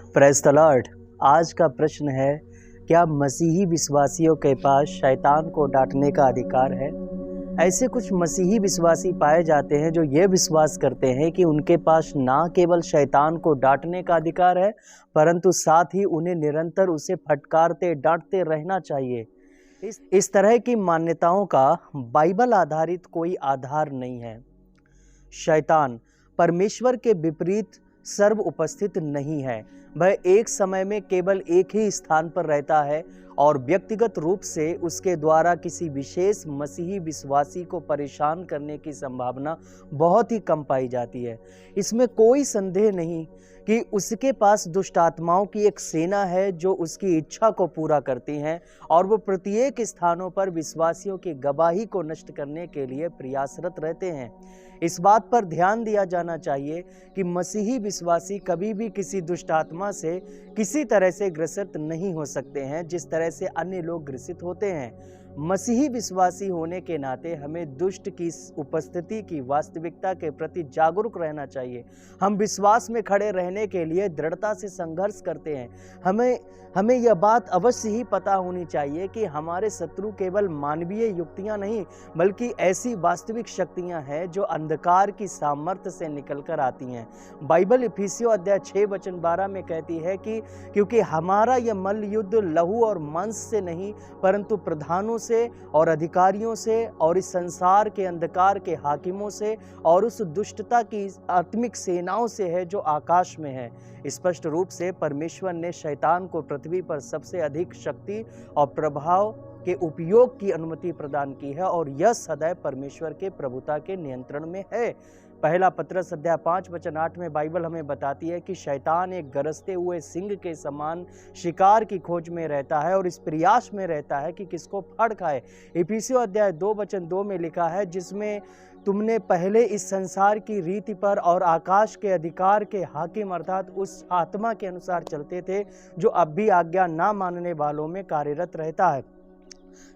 Praise the Lord. आज का प्रश्न है, क्या मसीही विश्वासियों के पास शैतान को डांटने का अधिकार है? ऐसे कुछ मसीही विश्वासी पाए जाते हैं जो ये विश्वास करते हैं कि उनके पास ना केवल शैतान को डांटने का अधिकार है, परंतु साथ ही उन्हें निरंतर उसे फटकारते डांटते रहना चाहिए। इस तरह की मान्यताओं का बाइबल आधारित कोई आधार नहीं है। शैतान परमेश्वर के विपरीत सर्व उपस्थित नहीं है। वह एक समय में केवल एक ही स्थान पर रहता है और व्यक्तिगत रूप से उसके द्वारा किसी विशेष मसीही विश्वासी को परेशान करने की संभावना बहुत ही कम पाई जाती है। इसमें कोई संदेह नहीं कि उसके पास दुष्ट आत्माओं की एक सेना है जो उसकी इच्छा को पूरा करती हैं और वो प्रत्येक स्थानों पर विश्वासियों की गवाही को नष्ट करने के लिए प्रयासरत रहते हैं। इस बात पर ध्यान दिया जाना चाहिए कि मसीही विश्वासी कभी भी किसी दुष्ट आत्मा से किसी तरह से ग्रसित नहीं हो सकते हैं जिस तरह से अन्य लोग ग्रसित होते हैं। मसीही विश्वासी होने के नाते हमें दुष्ट की उपस्थिति की वास्तविकता के प्रति जागरूक रहना चाहिए। हम विश्वास में खड़े रहने के लिए दृढ़ता से संघर्ष करते हैं। हमें यह बात अवश्य ही पता होनी चाहिए कि हमारे शत्रु केवल मानवीय युक्तियां नहीं बल्कि ऐसी वास्तविक शक्तियां हैं जो अंधकार की सामर्थ्य से निकलकर आती हैं। बाइबल इफिसियों अध्याय 6:12 में कहती है कि क्योंकि हमारा यह मल्ल युद्ध लहू और मांस से नहीं परंतु प्रधानों से और अधिकारियों से और इस संसार के अंधकार के हाकिमों से और उस दुष्टता की आत्मिक सेनाओं से है जो आकाश में है। स्पष्ट रूप से परमेश्वर ने शैतान को पृथ्वी पर सबसे अधिक शक्ति और प्रभाव के उपयोग की अनुमति प्रदान की है और यह सदैव परमेश्वर के प्रभुता के नियंत्रण में है। पहला पत्रस अध्याय 5:8 में बाइबल हमें बताती है कि शैतान एक गरजते हुए सिंह के समान शिकार की खोज में रहता है और इस प्रयास में रहता है कि किसको फाड़ खाए। इफिसियों अध्याय 2:2 में लिखा है, जिसमें तुमने पहले इस संसार की रीति पर और आकाश के अधिकार के हाकिम अर्थात उस आत्मा के अनुसार चलते थे जो अब भी आज्ञा ना मानने वालों में कार्यरत रहता है।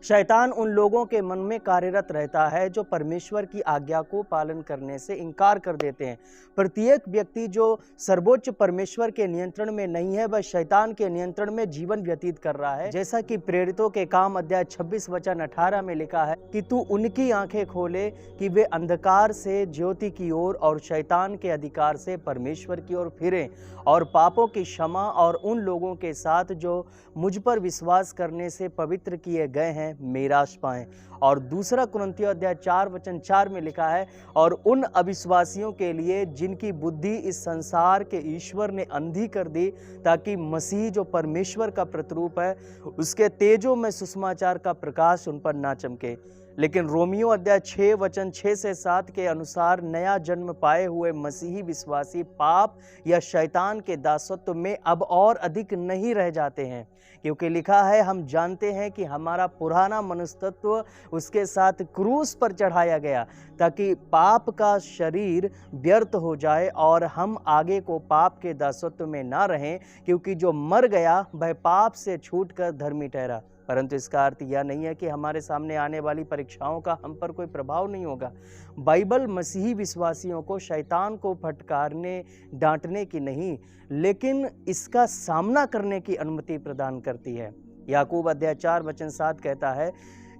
शैतान उन लोगों के मन में कार्यरत रहता है जो परमेश्वर की आज्ञा को पालन करने से इनकार कर देते हैं। प्रत्येक व्यक्ति जो सर्वोच्च परमेश्वर के नियंत्रण में नहीं है वह शैतान के नियंत्रण में जीवन व्यतीत कर रहा है। जैसा कि प्रेरितों के काम अध्याय 26:18 में लिखा है कि तू उनकी आंखें खोले कि वे अंधकार से ज्योति की ओर और शैतान के अधिकार से परमेश्वर की ओर फिरें और पापों की क्षमा और उन लोगों के साथ जो मुझ पर विश्वास करने से पवित्र किए गए हैं मेराश पाएं। और दूसरा कुरिन्थियों अध्याय 4:4 में लिखा है, और उन अविश्वासियों के लिए जिनकी बुद्धि इस संसार के ईश्वर ने अंधी कर दी ताकि मसीह जो परमेश्वर का प्रतिरूप है उसके तेजों में सुसमाचार का प्रकाश उन पर ना चमके। लेकिन रोमियो अध्याय 6:6-7 के अनुसार नया जन्म पाए हुए मसीही विश्वासी पाप या शैतान के दासत्व में अब और अधिक नहीं रह जाते हैं, क्योंकि लिखा है, हम जानते हैं कि हमारा पुराना मनुष्यत्व उसके साथ क्रूस पर चढ़ाया गया ताकि पाप का शरीर व्यर्थ हो जाए और हम आगे को पाप के दासत्व में ना रहें, क्योंकि जो मर गया वह पाप से छूटकर धर्मी ठहरा। परंतु इसका अर्थ यह नहीं है कि हमारे सामने आने वाली परीक्षाओं का हम पर कोई प्रभाव नहीं होगा। बाइबल मसीही विश्वासियों को शैतान को फटकारने डांटने की नहीं लेकिन इसका सामना करने की अनुमति प्रदान करती है। याकूब अध्याय 4:7 कहता है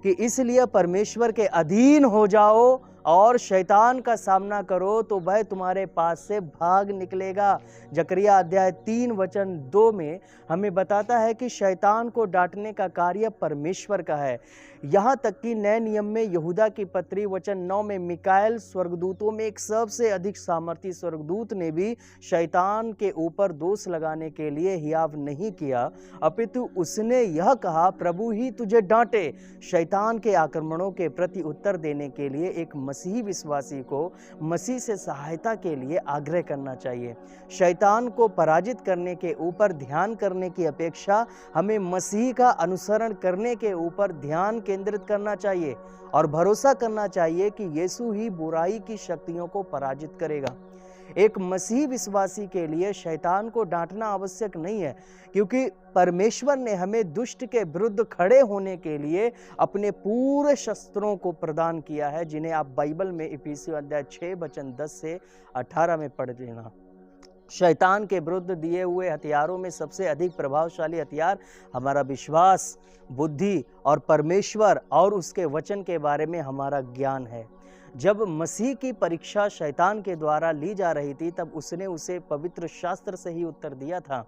कि इसलिए परमेश्वर के अधीन हो जाओ और शैतान का सामना करो तो वह तुम्हारे पास से भाग निकलेगा। जकरिया अध्याय 3:2 में हमें बताता है कि शैतान को डांटने का कार्य परमेश्वर का है। यहाँ तक कि नए नियम में यहूदा की पत्री वचन 9 में मिकाएल स्वर्गदूतों में एक सबसे अधिक सामर्थी स्वर्गदूत ने भी शैतान के ऊपर दोष लगाने के लिए हियाव नहीं किया, अपितु उसने यह कहा, प्रभु ही तुझे डांटे। शैतान के आक्रमणों के प्रति उत्तर देने के लिए एक मसीही विश्वासी को मसीह से सहायता के लिए आग्रह करना चाहिए। शैतान को पराजित करने के ऊपर ध्यान करने की अपेक्षा हमें मसीह का अनुसरण करने के ऊपर ध्यान केंद्रित करना चाहिए और भरोसा करना चाहिए कि यीशु ही बुराई की शक्तियों को पराजित करेगा। एक मसीही विश्वासी के लिए शैतान को डांटना आवश्यक नहीं है, क्योंकि परमेश्वर ने हमें दुष्ट के विरुद्ध खड़े होने के लिए अपने पूरे शस्त्रों को प्रदान किया है, जिन्हें आप बाइबल में इफिसियों अध्याय 6:10-18 में पढ़ लेना। शैतान के विरुद्ध दिए हुए हथियारों में सबसे अधिक प्रभावशाली हथियार हमारा विश्वास, बुद्धि और परमेश्वर और उसके वचन के बारे में हमारा ज्ञान है। जब मसीह की परीक्षा शैतान के द्वारा ली जा रही थी, तब उसने उसे पवित्र शास्त्र से ही उत्तर दिया था।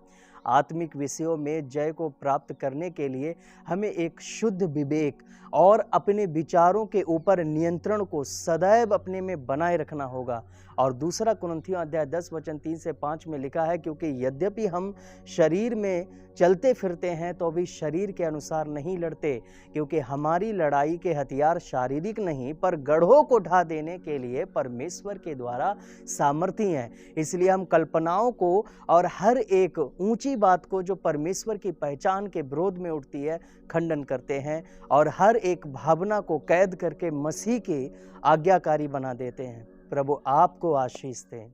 आत्मिक विषयों में जय को प्राप्त करने के लिए हमें एक शुद्ध विवेक और अपने विचारों के ऊपर नियंत्रण को सदैव अपने में बनाए रखना होगा। और दूसरा कुरिन्थियों अध्याय 10 वचन 3 से 5 में लिखा है, क्योंकि यद्यपि हम शरीर में चलते फिरते हैं तो भी शरीर के अनुसार नहीं लड़ते, क्योंकि हमारी लड़ाई के हथियार शारीरिक नहीं पर गढ़ों को ढा देने के लिए परमेश्वर के द्वारा सामर्थी हैं। इसलिए हम कल्पनाओं को और हर एक ऊंची बात को जो परमेश्वर की पहचान के विरोध में उठती है खंडन करते हैं और हर एक भावना को कैद करके मसीह की आज्ञाकारी बना देते हैं। प्रभु आपको आशीष दें।